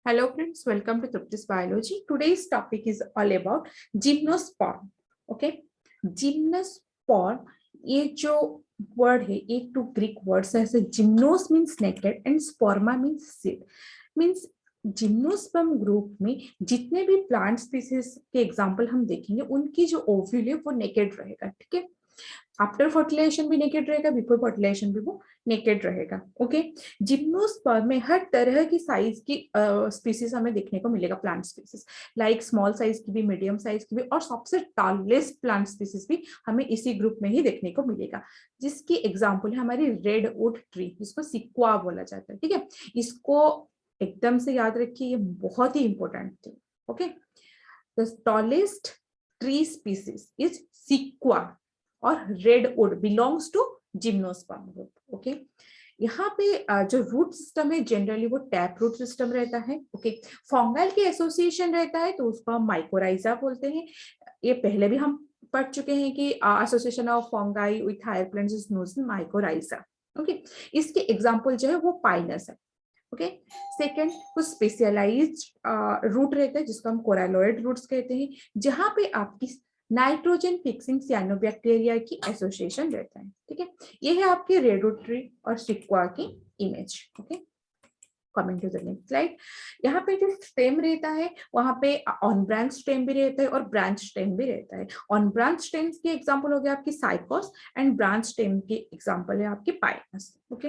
Hello friends, welcome to Trupti's Biology. Today's topic is all about gymnosperm. Okay, gymnosperm ये जो word है एक to Greek words है ऐसे जिम्नोस means naked and स्पर्मा means seed means gymnosperm group में जितने भी प्लांट स्पीसीज के एग्जांपल हम देखेंगे उनकी जो ओव्यूल है वो नेकेड रहेगा. ठीक है, आफ्टर फर्टिलाइजेशन भी नेकेड रहेगा, बिफोर फर्टिलाइजेशन भी वो नेकेड रहेगा. ओके, जिम्नोस्पर्म में हर तरह की साइज की स्पीसीज हमें देखने को मिलेगा. Plant species like small size की भी, मीडियम साइज की भी और सबसे टॉलेस्ट प्लांट स्पीसीज भी हमें इसी ग्रुप में ही देखने को मिलेगा, जिसकी एग्जांपल है हमारी रेडवुड ट्री, जिसको सिक्वा बोला जाता है. ठीक है, इसको एकदम से याद रखिए, ये बहुत ही इंपॉर्टेंट थी. Okay, the tallest tree species is sequoia और redwood belongs to gymnosperm group. Okay, यहाँ पे जो रूट सिस्टम है जनरली वो टैप रूट सिस्टम रहता है. ओके, फंगल के एसोसिएशन रहता है तो उसको हम माइकोराइजा बोलते हैं. ये पहले भी हम पढ़ चुके हैं कि association of fungi with higher plants is known as mycorrhiza. Okay, इसके एग्जांपल जो है वो पाइनस है. ओके, सेकेंड कुछ स्पेशलाइज्ड रूट रहता है जिसको हम कोरालोइड रूट्स कहते हैं, जहां पे आपकी नाइट्रोजन फिक्सिंग साइनोबैक्टीरिया की एसोसिएशन रहता है. ठीक है, ये है आपके रेडवुड ट्री और सिक्वा की image. Okay, coming to the next slide. यहाँ पे जो स्टेम रहता है वहां पे ऑन ब्रांच स्टेम भी रहता है और ब्रांच स्टेम भी रहता है. ऑन ब्रांच स्टेम के एग्जांपल हो गया आपकी साइकोस एंड ब्रांच स्टेम के एग्जांपल है आपकी पाइनस. ओके,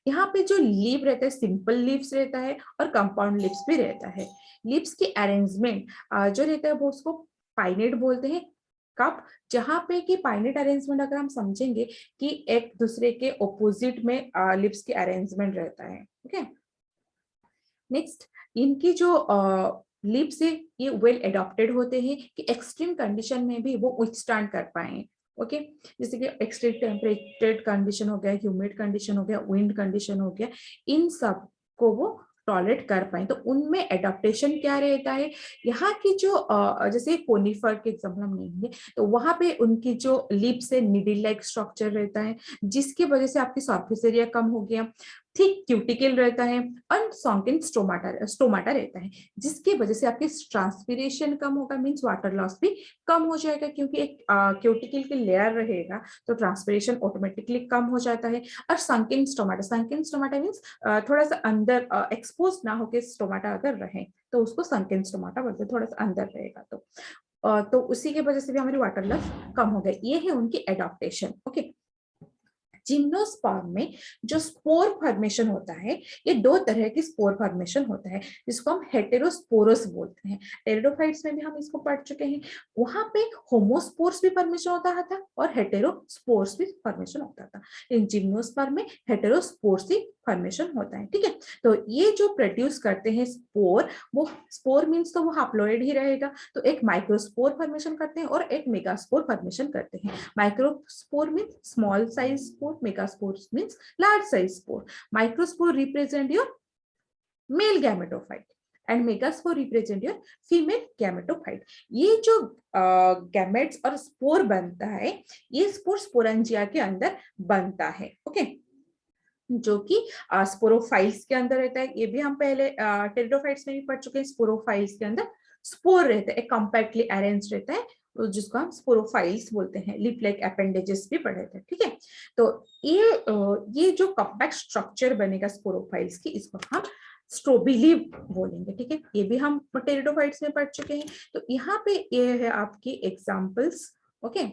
यहाँ पे जो लीव रहता है सिंपल लीव्स रहता है और कंपाउंड लीव्स भी रहता है. लीव्स की अरेंजमेंट जो रहता है वो उसको पाइनेट बोलते हैं. कब, जहां पे कि पाइनेट अरेंजमेंट अगर हम समझेंगे कि एक दूसरे के ऑपोजिट में लीव्स की अरेंजमेंट रहता है. ओके, नेक्स्ट इनकी जो लीव्स है ये वेल एडॉप्टेड होते हैं कि एक्सट्रीम कंडीशन में भी वो विथस्टैंड कर पाए. ओके, जैसे कि एक्सट्रीम टेम्परेचर कंडीशन हो गया, ह्यूमिड कंडीशन हो गया, विंड कंडीशन हो गया, इन सब को वो टॉलरेट कर पाए. तो उनमें एडाप्टेशन क्या रहता है, यहाँ की जो जैसे कोनिफर के एग्जाम्पल हम लेंगे तो वहां पे उनकी जो लीव्स है निडल लाइक स्ट्रक्चर रहता है, जिसकी वजह से आपकी सरफेस एरिया कम हो गया. थिक क्यूटिकल रहता है और सॉन्किन स्टोमाटा रहता है, जिसकी वजह से आपकी ट्रांसपीरेशन कम होगा, मींस वाटर लॉस भी कम हो जाएगा, क्योंकि एक क्यूटिकल की लेयर रहेगा तो ट्रांसपीरेशन ऑटोमेटिकली कम हो जाता है. और सॉन्किन स्टोमाटा मींस थोड़ा सा अंदर एक्सपोज ना होकर स्टोमाटा अगर रहे तो उसको सॉन्किन स्टोमाटा बोलते हैं, थोड़ा सा अंदर रहेगा तो उसी की वजह से भी हमारी वाटर लॉस कम हो गई. ये है उनकी एडॉप्टेशन. ओके, जिम्नोस्पर्म में जो स्पोर फॉर्मेशन होता है, ये दो तरह की स्पोर फॉर्मेशन होता है जिसको हम हेटेरोस्पोरस बोलते हैं. टेरिडोफाइट्स में भी हम इसको पढ़ चुके हैं. वहां पे होमोस्पोर्स भी फॉर्मेशन होता था और हेटेरोस्पोर्स भी फॉर्मेशन होता था. इन जिम्नोस्पर्म में हेटेरोस्पोर्स ही फॉर्मेशन होता है. ठीक है, तो ये जो प्रोड्यूस करते हैं स्पोर, वो स्पोर मीन्स तो वो हैप्लॉइड ही रहेगा, तो एक माइक्रोस्पोर फॉर्मेशन करते हैं और एक मेगास्पोर फॉर्मेशन करते हैं. Microspore means small size spore, megaspores means large size spore. Microspore represent your male gametophyte and megaspore represent your female gametophyte. ये जो गैमेट्स और स्पोर बनता है, ये स्पोर स्पोरेंजिया के अंदर बनता है. ओके, जो कि स्पोरोफाइल्स के अंदर रहता है. ये भी हम पहले टेरिडोफाइट्स में भी पढ़ चुके हैं. स्पोरोफाइल्स के अंदर स्पोर रहता है, कॉम्पैक्टली अरेंज रहता है, जिसको हम स्पोरोफाइल्स बोलते हैं. लिप लाइक अपेंडेजेस भी पढ़े थे. ठीक है, तो ये जो कॉम्पैक्ट स्ट्रक्चर बनेगा स्पोरोफाइल्स की, इसको हम स्ट्रोबिली बोलेंगे. ठीक है, ये भी हम टेरिडोफाइट्स में पढ़ चुके हैं. तो यहाँ पे ये है आपकी एग्जांपल्स. ओके,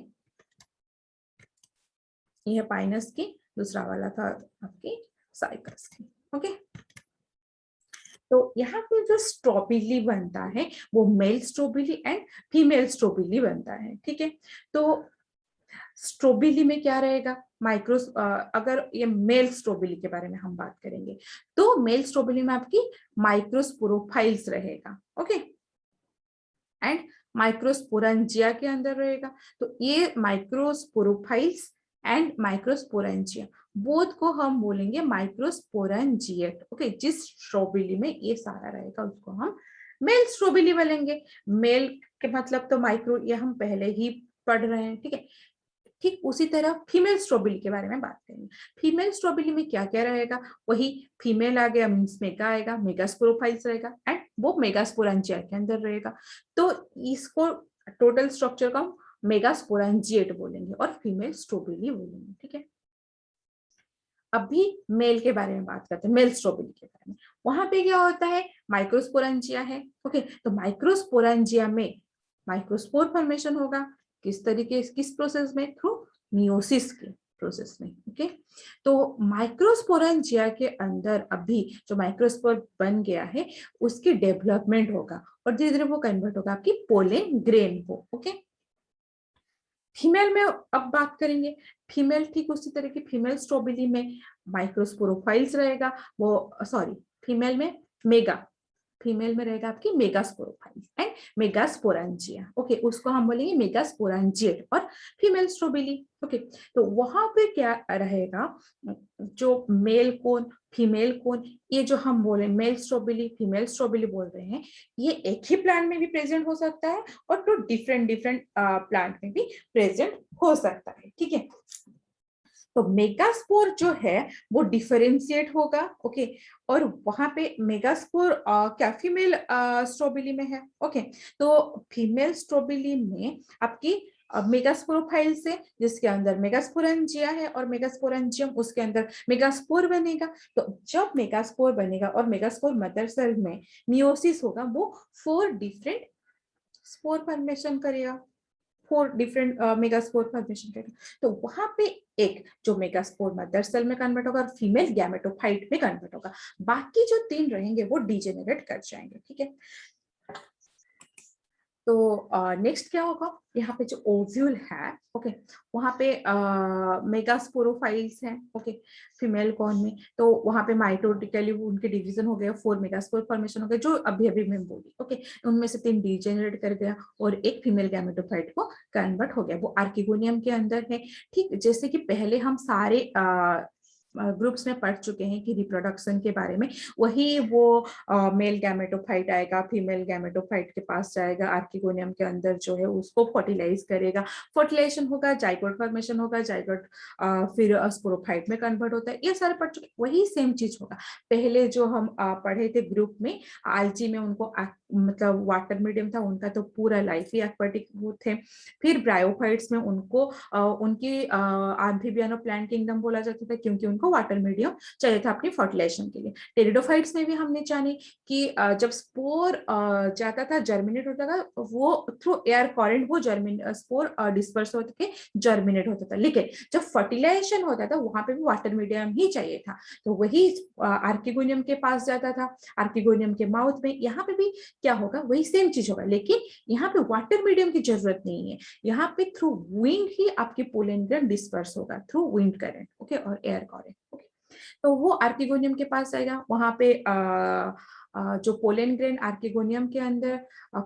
ये है पाइनस की, दूसरा वाला था आपकी साइकस की. ओके, तो यहाँ पे जो स्ट्रॉबेरी बनता है वो male strawberry and female strawberry बनता है. ठीक है, तो स्ट्रॉबेरी में क्या रहेगा, अगर ये मेल स्ट्रॉबेरी के बारे में हम बात करेंगे तो मेल स्ट्रॉबेरी में आपकी माइक्रोस्पोरोफाइल्स रहेगा. ओके, एंड माइक्रोस्पोरेंजिया के अंदर रहेगा. तो ये माइक्रोस्पोरोफाइल्स एंड माइक्रोस्पोरेंजिया बोथ को हम बोलेंगे माइक्रोस्पोरेंजिएट. ओके, जिस स्ट्रॉबेरी में ये सारा रहेगा उसको हम मेल स्ट्रॉबेरी बोलेंगे. मेल के मतलब तो माइक्रो, ये हम पहले ही पढ़ रहे हैं. ठीक है, ठीक उसी तरह फीमेल स्ट्रोबिली के बारे में बात करेंगे। फीमेल स्ट्रोबिली में क्या क्या रहेगा, वही फीमेल आ गया मीन्स मेगा आएगा, मेगास्पोरोफाइल्स रहेगा एंड वो मेगास्पोरेंजिया के अंदर रहेगा। तो इसको टोटल स्ट्रक्चर का मेगास्पोरेंजिएट बोलेंगे और फीमेल स्ट्रोबिली बोलेंगे। ठीक है, अभी मेल के बारे में बात करते हैं, मेल स्ट्रोबिली के बारे में। वहां पे क्या होता है, माइक्रोस्पोरेंजिया है। ओके, तो माइक्रोस्पोरेंजिया में माइक्रोस्पोर फॉर्मेशन होगा। किस तरीके, किस प्रोसेस में, थ्रू मियोसिस के प्रोसेस में। ओके, तो माइक्रोस्पोरेंजिया के अंदर अभी जो माइक्रोस्पोर बन गया है उसकी डेवलपमेंट होगा और धीरे धीरे वो कन्वर्ट होगा आपकी पोलन ग्रेन को। ओके, फीमेल में अब बात करेंगे। फीमेल ठीक उसी तरह की फीमेल स्ट्रोबिली में माइक्रोस्पोरोफाइल्स रहेगा, वो सॉरी फीमेल में मेगा, फीमेल में रहेगा आपकी मेगास्पोरोफाइल्स एंड मेगास्पोरेंजिया। ओके, उसको हम बोलेंगे मेगास्पोरेंजिएट और फीमेल स्ट्रोबिली। ओके, तो वहां पे क्या रहेगा, जो मेल कोन फीमेल कोन, ये जो हम बोले मेल स्ट्रोबिली फीमेल स्ट्रोबिली बोल रहे हैं, ये एक ही प्लांट में भी प्रेजेंट हो सकता है और तो डिफरेंट डिफरेंट प्लांट में भी प्रेजेंट हो सकता है। ठीक है, तो मेगास्पोर जो है वो डिफरेंशिएट होगा। ओके, और वहां पे मेगास्पोर क्या फीमेल स्ट्रोबिली में है। ओके, तो फीमेल स्ट्रोबिली में आपकी मेगास्पोरोफाइल से, जिसके अंदर मेगास्पोरेंजिया है और मेगास्पोरेंजियम उसके अंदर मेगास्पोर बनेगा। तो जब मेगास्पोर बनेगा और मेगास्पोर मदर सेल में मियोसिस होगा, वो 4 डिफरेंट स्पोर फॉर्मेशन करेगा, 4 डिफरेंट मेगास्पोर फॉर्मेशन करेगा। तो वहां पे एक जो मेगास्पोर मदर सेल में कन्वर्ट होगा और फीमेल गैमेटोफाइट में कन्वर्ट होगा, बाकी जो 3 रहेंगे वो डिजेनरेट कर जाएंगे। ठीक है, तो नेक्स्ट क्या होगा, यहाँ पे जो ओव्यूल है, ओके, वहां पे मेगास्पोरोफाइल्स हैं। ओके, फीमेल कॉर्न में, तो वहां पे माइटोटिकली उनके डिवीजन हो गया, 4 मेगास्पोर फॉर्मेशन हो गया जो अभी अभी मैं बोली। ओके, उनमें से 3 डिजेनरेट कर गया और एक फीमेल गैमेटोफाइट को कन्वर्ट हो गया, वो आर्किगोनियम के अंदर है। ठीक, जैसे कि पहले हम सारे ग्रुप्स में पढ़ चुके हैं कि रिप्रोडक्शन के बारे में, वही वो मेल गैमेटोफाइट आएगा, फीमेल गैमेटोफाइट के पास जाएगा, आर्किगोनियम के अंदर जो है उसको फर्टिलाइज करेगा, फर्टिलाइजेशन होगा, जाइगोट फॉर्मेशन होगा, जाइगोट फिर स्पोरोफाइट में कन्वर्ट होता है। ये सारे पढ़ चुके, वही सेम चीज होगा। पहले जो हम पढ़े थे ग्रुप में, आलजी में उनको मतलब वाटर मीडियम था उनका, तो पूरा लाइफ ही एक्वाटिक वो थे। फिर ब्रायोफाइट्स में उनको उनकी एम्फीबियन और प्लांट किंगडम बोला जाता था क्योंकि उनको वाटर मीडियम चाहिए था अपनी फर्टिलाइजेशन के लिए। टेरिडोफाइट्स में भी हमने जाने कि जब स्पोर जाता था, जर्मिनेट होता था, वो थ्रू एयर करंट वो स्पोर डिस्पर्स होकर के जर्मिनेट होता था, लेकिन जब फर्टिलाइजेशन होता था वहां पे भी वाटर मीडियम ही चाहिए था, तो वही आर्किगोनियम के पास जाता था, आर्किगोनियम के माउथ में। यहाँ पे भी क्या होगा, वही सेम चीज होगा, लेकिन यहाँ पे वाटर मीडियम की जरूरत नहीं है, यहाँ पे थ्रू विंड ही आपके पोलन ग्रेन डिस्पर्स होगा, थ्रू विंड करंट। ओके, और एयर करंट। ओके, तो वो आर्किगोनियम के पास आएगा, वहां पे जो पोलन ग्रेन आर्किगोनियम के अंदर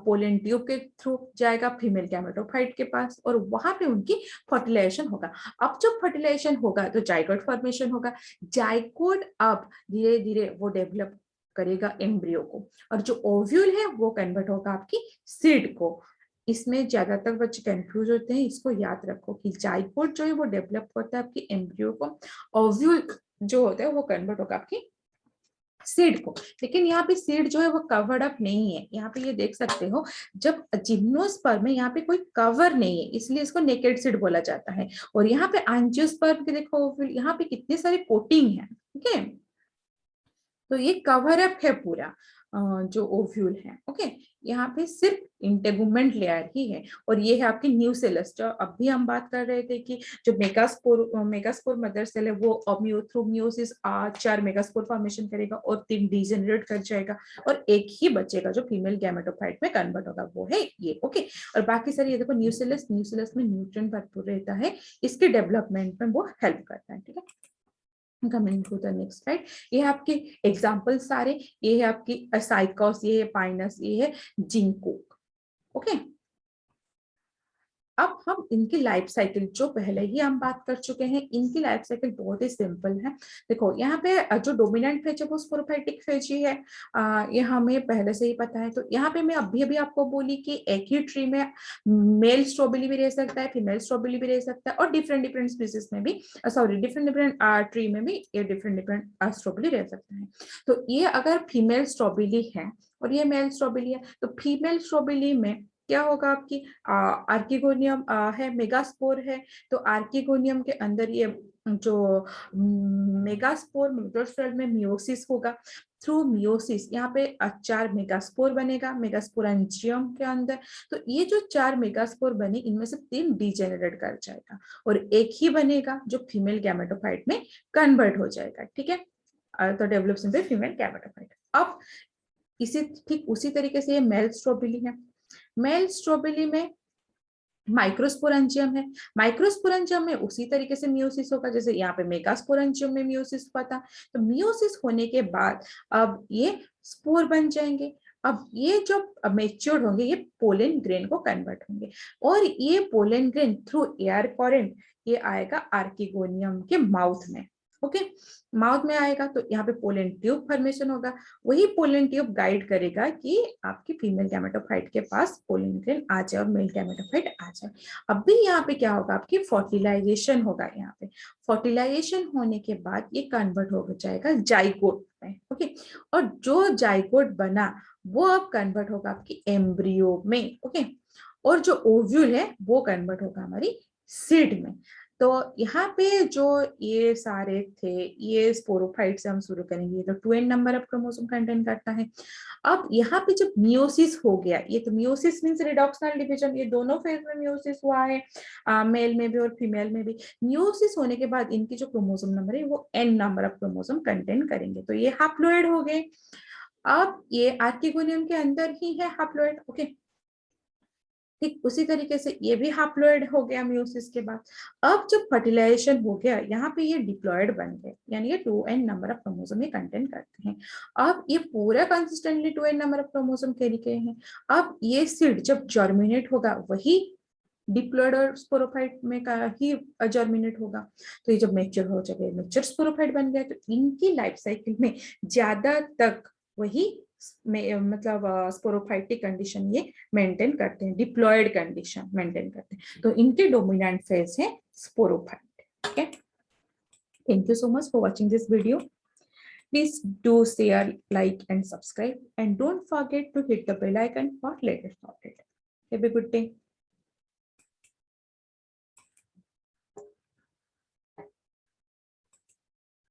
पोलन ट्यूब के थ्रू जाएगा फीमेल गैमेटोफाइट के पास और वहां पे उनकी फर्टिलाइजेशन होगा। अब जब फर्टिलाइजेशन होगा तो जाइगोट फॉर्मेशन होगा, जाइगोट अब धीरे धीरे वो डेवलप करेगा एम्ब्रियो को, और जो ओव्यूल है वो कन्वर्ट होगा आपकी सीड को। इसमें ज्यादातर बच्चे कंफ्यूज होते हैं, इसको याद रखो कि जाइगोट जो है वो डेवलप होता है आपकी एम्ब्रियो को, ओव्यूल जो होता है वो कन्वर्ट होगा आपकी सीड को। लेकिन यहाँ पे सीड जो है वो कवर्ड अप नहीं है, यहाँ पे ये देख सकते हो, जब जिम्नोस्पर्म में यहाँ पे कोई कवर नहीं है इसलिए इसको नेकेड सीड बोला जाता है, और यहाँ पे एंजियोस्पर्म के देखो यहाँ पे कितने सारे कोटिंग है। ठीक है, तो ये कवर अप है पूरा जो ओव्यूल है। ओके, यहाँ पे सिर्फ इंटेगुमेंट लेयर ही है, और ये है आपकी न्यूसेलस, जो अभी हम बात कर रहे थे कि जो मेगास्पोर मदर सेल है वो थ्रू मियोसिस 4 मेगास्पोर फॉर्मेशन करेगा और 3 डिजेनरेट कर जाएगा और एक ही बचेगा जो फीमेल गैमेटोफाइट में कन्वर्ट होगा, वो है ये। ओके, और बाकी सारी ये देखो न्यूसेलस, न्यूसेलस में न्यूट्रिएंट भरपूर रहता है, इसके डेवलपमेंट में वो हेल्प करता है। ठीक है, coming to the next slide, ये है आपके एग्जांपल सारे, ये है आपकी साइकोस, ये है पाइनस, ये है जिंको। ओके, अब हम इनकी लाइफ साइकिल जो पहले ही हम बात कर चुके हैं, इनकी लाइफ साइकिल बहुत ही सिंपल है। देखो यहाँ पे जो डोमिनेंट फेज है वो स्पोरोफाइटिक फेज ही है, ये हमें पहले से ही पता है। तो यहाँ पे मैं अभी अभी आपको बोली कि एक ही ट्री में मेल स्ट्रॉबेरी भी रह सकता है, फीमेल स्ट्रॉबेरी भी रह सकता है, और डिफरेंट डिफरेंट स्पीसीज में भी, सॉरी डिफरेंट डिफरेंट ट्री में भी ये डिफरेंट डिफरेंट स्ट्रॉबेरी रह सकता है। तो ये अगर फीमेल स्ट्रॉबेरी है और ये मेल स्ट्रॉबेरी है, तो फीमेल स्ट्रॉबेरी में क्या होगा आपकी, आर्किगोनियम है, मेगास्पोर है। तो आर्किगोनियम के अंदर ये जो मेगास्पोर मेगास्पोर में मियोसिस होगा। थ्रू मियोसिस यहाँ पे 4 मेगास्पोर बनेगा मेगास्पोरेंजियम के अंदर। तो ये जो 4 मेगास्पोर बने, इनमें से 3 डिजेनरेट कर जाएगा और एक ही बनेगा जो फीमेल गैमेटोफाइट में कन्वर्ट हो जाएगा। ठीक है, तो डेवलप्स इनटू फीमेल गैमेटोफाइट। अब इसी ठीक उसी तरीके से ये मेल स्ट्रॉबेरी है। मेल स्ट्रॉबेरी में माइक्रोस्पोरेंजियम है। माइक्रोस्पोरेंजियम में उसी तरीके से मियोसिस होगा जैसे यहाँ पे मेगास्पोरेंजियम में मियोसिस हुआ था। तो मियोसिस होने के बाद अब ये स्पोर बन जाएंगे। अब ये जो मेच्योर्ड होंगे ये पोलन ग्रेन को कन्वर्ट होंगे, और ये pollen grain through air current ये आएगा आर्किगोनियम के माउथ में। ओके, माउथ में आएगा तो यहाँ पे पोलन ट्यूब फॉर्मेशन होगा। वही पोलन ट्यूब गाइड करेगा कि आपकी फीमेल गैमेटोफाइट के पास पोलन ग्रेन आ जाए और मेल गैमेटोफाइट आ जाए। अब भी यहाँ पे क्या होगा, आपकी फर्टिलाइजेशन होगा। यहाँ पे फर्टिलाइजेशन होने के बाद ये कन्वर्ट हो जाएगा जाइगोट में। ओके, और जो जाइगोट बना वो अब कन्वर्ट होगा आपकी एम्ब्रियो में। ओके, और जो ओव्यूल है वो कन्वर्ट होगा हमारी सीड में। तो यहाँ पे जो ये सारे थे, ये स्पोरोफाइट से हम शुरू करेंगे। तो 2n number of chromosome contain करता है। अब यहाँ पे जब मियोसिस हो गया, ये तो मियोसिस मींस रिडॉक्शनल डिवीजन, ये दोनों फेज में मियोसिस हुआ है, मेल में भी और फीमेल में भी। मियोसिस होने के बाद इनकी जो क्रोमोसोम नंबर है वो n number of chromosome contain करेंगे। तो ये हैप्लॉइड हो गए। अब ये आर्किगोनियम के अंदर ही है हैप्लॉइड। ओके, ठीक उसी तरीके से ये भी हैप्लॉइड हो गया मियोसिस के बाद। अब जब फर्टिलाइजेशन हो गया, यहाँ पे ये डिप्लॉइड बन गए, यानी ये 2n नंबर ऑफ क्रोमोसोम ये कंटेन करते हैं। अब ये पूरा consistently 2n number of chromosome carry किए हैं। अब ये सीड जब जर्मिनेट होगा वही डिप्लॉइड और स्पोरोफाइट में का ही जर्मिनेट होगा। तो ये जब मेच्योर हो जाएगा, मेच्योर स्पोरोफाइट बन गया। तो इनकी लाइफ साइकिल में ज्यादा तक वही मतलब स्पोरोफाइटिक कंडीशन ये मेंटेन करते हैं, डिप्लॉयड कंडीशन मेंटेन करते हैं। तो इनके डोमिनेंट फेज है स्पोरोफाइट। ठीक है, thank you so much for watching this video. Please do share, like and subscribe, and don't forget to hit the bell icon for latest update. Have a good day.